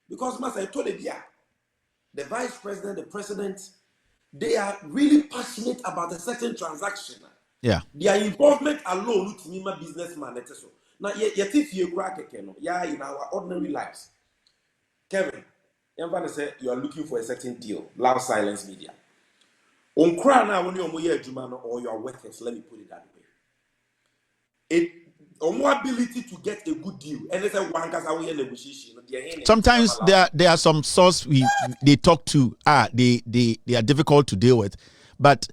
because I told the vice president, the president, they are really passionate about a certain transaction. Yeah. Their involvement alone to me, my businessman. Now, yet if you crack in our ordinary lives, Kevin, everybody say you are looking for a certain deal. Loud silence media. On now when you're or your workers, let me put it that way. On more ability to get a good deal, and it's a one negotiation. Sometimes there are some source they talk to they are difficult to deal with, but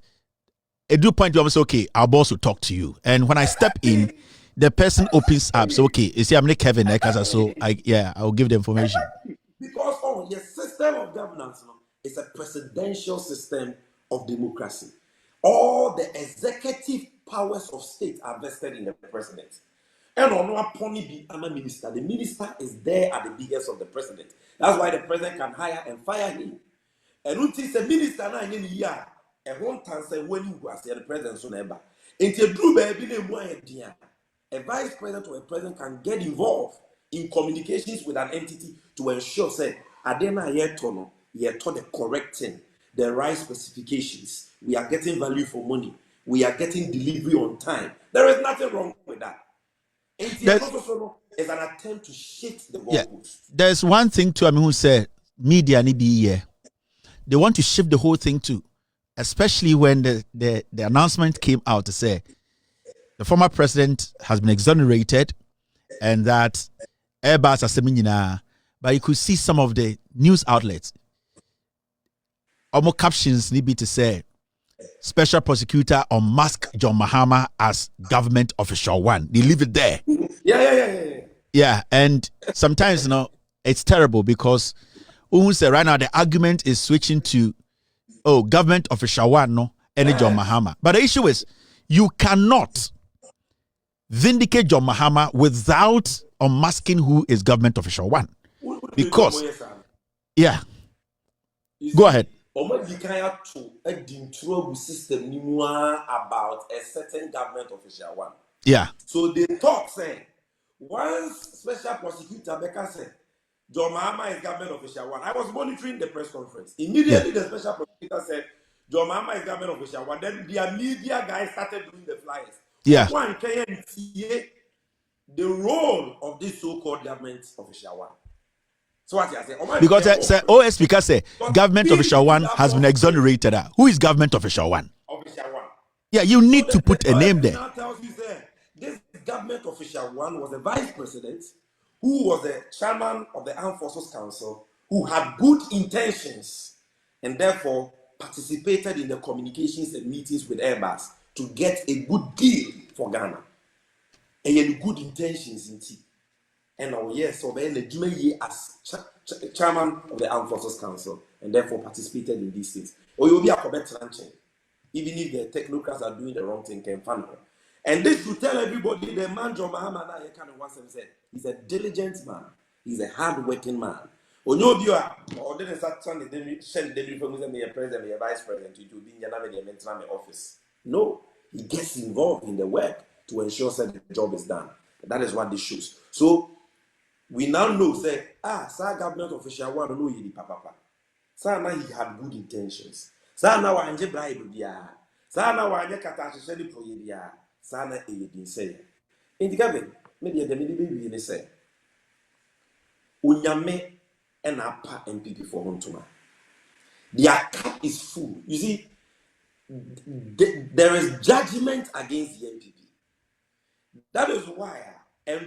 at due point you say okay, our boss will talk to you, and when I step in, the person opens up. So okay, you see, I'm like Kevin, so I'll give the information. Because your system of governance is a presidential system of democracy. All the executive powers of state are vested in the president. And on one pony be a minister. The minister is there at the behest of the president. That's why the president can hire and fire him. And until the minister now in a year, a one time say when you go the president so never. Until Drew baby a vice president or a president can get involved in communications with an entity to ensure say Adena yet the correct thing, the right specifications. We are getting value for money. We are getting delivery on time. There is nothing wrong with that. It's an attempt to shift the goalposts. Yeah. There's one thing to who said media need be here. They want to shift the whole thing too, especially when the announcement came out to say the former president has been exonerated and that AIRBUS are saying, but you could see some of the news outlets. Almost captions need be to say special prosecutor unmask John Mahama as government official one. They leave it there. Yeah, and sometimes it's terrible because say right now the argument is switching to government official one and John Mahama. But the issue is you cannot vindicate John Mahama without unmasking who is government official one. Because go ahead. System about a certain government official one. Yeah. So they talk saying once special prosecutor Becca said John Mahama is government official one. I was monitoring the press conference. Immediately the special prosecutor said John Mahama is government official one. Then their media guys started doing the flyers. Yeah. One can see the role of this so-called government official one. So what you say? Because OS speaker say government official one has been exonerated. Who is government official one? Official one. Yeah, you need to put a name there. Now tells you this government official one was a vice president who was the chairman of the Armed Forces Council who had good intentions and therefore participated in the communications and meetings with AIRBUS to get a good deal for Ghana. And he had good intentions in tea. And so the as chairman of the Armed Forces Council and therefore participated in these things. Or you'll be a correct ranching. Even if the technocrats are doing the wrong thing, can find her. And this to tell everybody the man John Mahama said, he's a diligent man, he's a hard-working man. Or didn't start trying to send the from the president, the vice president to be in the office. No, he gets involved in the work to ensure that the job is done. That is what this shows. So we now know say, government official one know you papa. Sana he had good intentions. Sana wanje bribe dia. Sana wanje kata hyehyɛ de proye dia. Sana eyedin say. Indikabe me de me de be ne say. Unyame and apa MPP for Hontoma. Their cup is full. You see, there is judgment against the MPP. That is why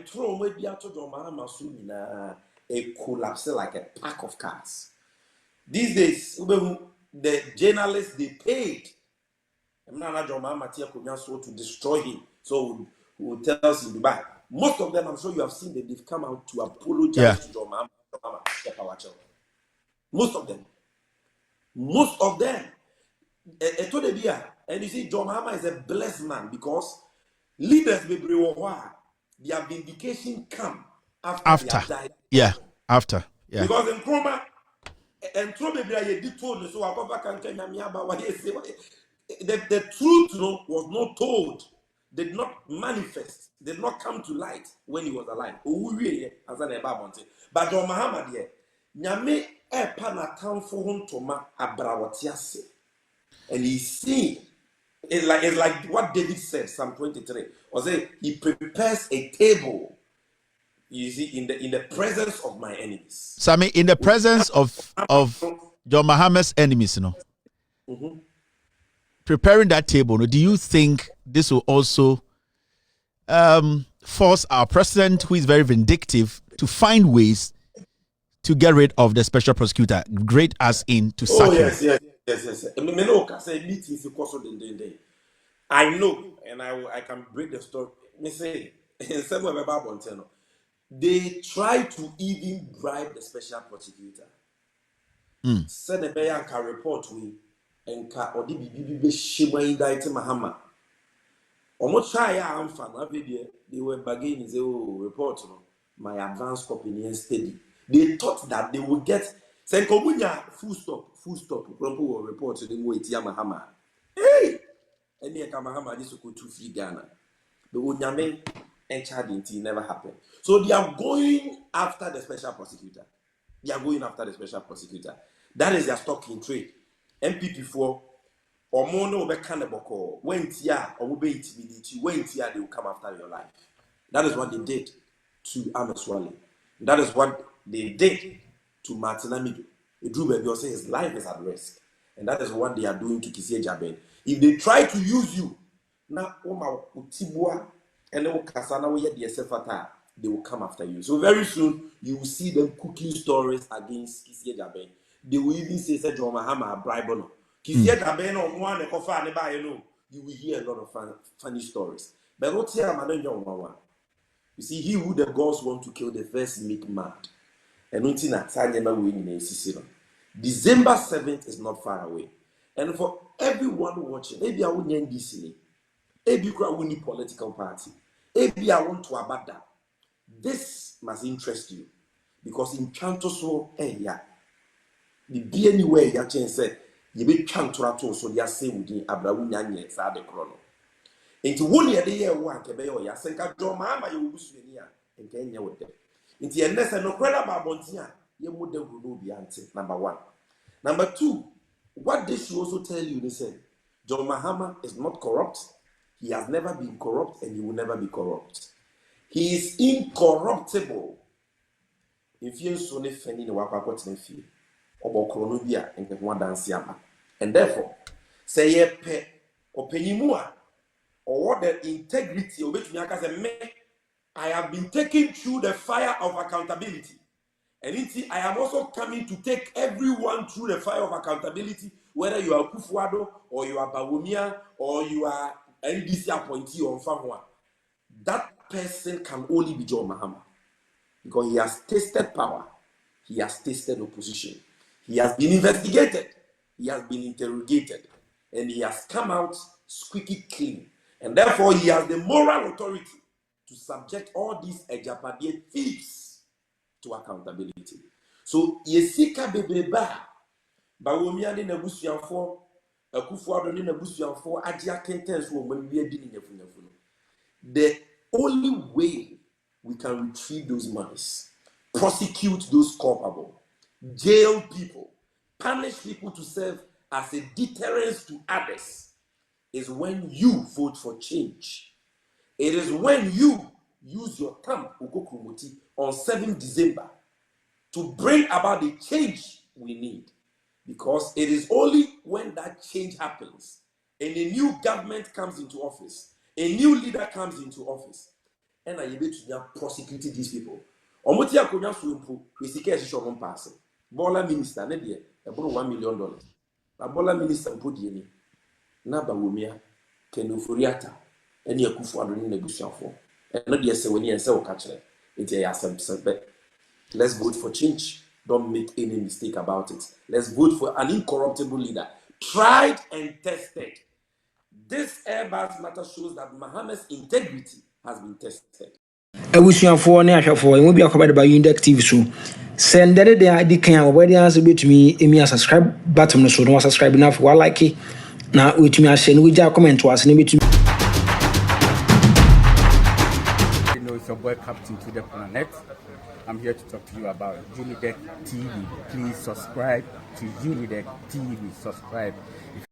throw maybe out to Mahama a collapse like a pack of cars. These days, the journalists they paid. I'm not to destroy him. So we will tell us in Dubai. Most of them, I'm sure you have seen that they've come out to apologize to John Mahama. Most of them. And you see, John Mahama is a blessed man because leaders their vindication come after they have died. Yeah, after. Yeah. Because in Chroma, and the truth was not told, did not manifest, did not come to light when he was alive. But John Mahama there, Nyame for Hontoma abrawatiase. And he's seeing it's like what David said, Psalm 23. Or say he prepares a table. You see, in the presence of my enemies. Sammy, in the presence of John Mahama's enemies, preparing that table, do you think this will also force our president, who is very vindictive, to find ways to get rid of the special prosecutor, great as in to sack him? I know, and I can break the story. Me say, in some way, they try to even bribe the special prosecutor. Send a bear can report we and ka odi bibi shima indict Mahama. Omo try am fan they were bargaining say report my advance copy steady. They thought that they would get send komunya full stop will report to them with Mahama. Hey, any Mahama this could 2 free Ghana. The Unyame and Chadinti never happened. So they are going after the special prosecutor. That is their stock in trade. MPP4 or mono be cannaboko. When tia or be intimidate, when tia they will come after your life. That is what they did to Ameswale. That is what they did to Martinamido. Drew Baby say his life is at risk. And that is what they are doing to Kisie Jaben. If they try to use you, now Oma Utibua and they will come after you. So very soon you will see them cooking stories against Kisie Jaben. They will even say John Mahama bribe no. Kisie Jaben or one kofa ne ba you will hear a lot of funny stories. But what's here, you see, he who the gods want to kill the first make mad. And December 7th is not far away. And for everyone watching, maybe I won't end this. Maybe I won't need political party. Maybe I want to abada. This must interest you. Because in Chantoso, the be anywhere ya change said, you be Chantorato, so they are saying within Abraham Yan Sade Chrono. Into 1 year, the year one, Kebeyo, Yasenka, John Mahama, you will be near and Kenya with them. Into your nest and no credit about Bontia, you would be answer. Number 1. Number 2, what they should also tell you, they said, John Mahama is not corrupt. He has never been corrupt and he will never be corrupt. He is incorruptible. If you so ne fani ne wakwa ne fie, obokro no bia nke ho dance ama. And therefore, say ye pe openimu a or the integrity obetumi aka say me I have been taken through the fire of accountability. And I am also coming to take everyone through the fire of accountability, whether you are Kufuado or you are Bawumia or you are NDC appointee or Mfamwa. That person can only be John Mahama. Because he has tasted power. He has tasted opposition. He has been investigated. He has been interrogated. And he has come out squeaky clean. And therefore, he has the moral authority to subject all these Ejapadian thieves to accountability. So, Yesika Bebreba, Bawumia de Nebusianfo, Akufuado de Nebusianfo, Adia Kentens, when we are dealing with the only way we can retrieve those monies, prosecute those culpable, jail people, punish people to serve as a deterrence to others is when you vote for change. It is when you use your thumb on 7th December to bring about the change we need. Because it is only when that change happens and a new government comes into office, a new leader comes into office, and are able to prosecute these people. Omotia konya suimpo, we seek a shishon pass. Bola minister, nebie, about $1 million. A bola minister podieni. Naba wumia, kenufuriata, and yakufu adoni negotiation for. And not yes, when you say, catch it. It's a but let's vote for change. Don't make any mistake about it. Let's vote for an incorruptible leader, tried and tested. This AIRBUS matter shows that Mahama's integrity has been tested. Abusuafoɔ ne ahwɛfoɔ emu bi akɔbɛde ba Unidek TV so sɛ ndɛde de adi kan a wɔbɛde ansɛ betumi emi subscribe button no so no subscribe na for like na wetumi ahyɛ no wogya comment wase ne betumi. You know, it's your boy Captain to the Planet. I'm here to talk to you about Unidek TV. Please subscribe to Unidek TV. Subscribe. If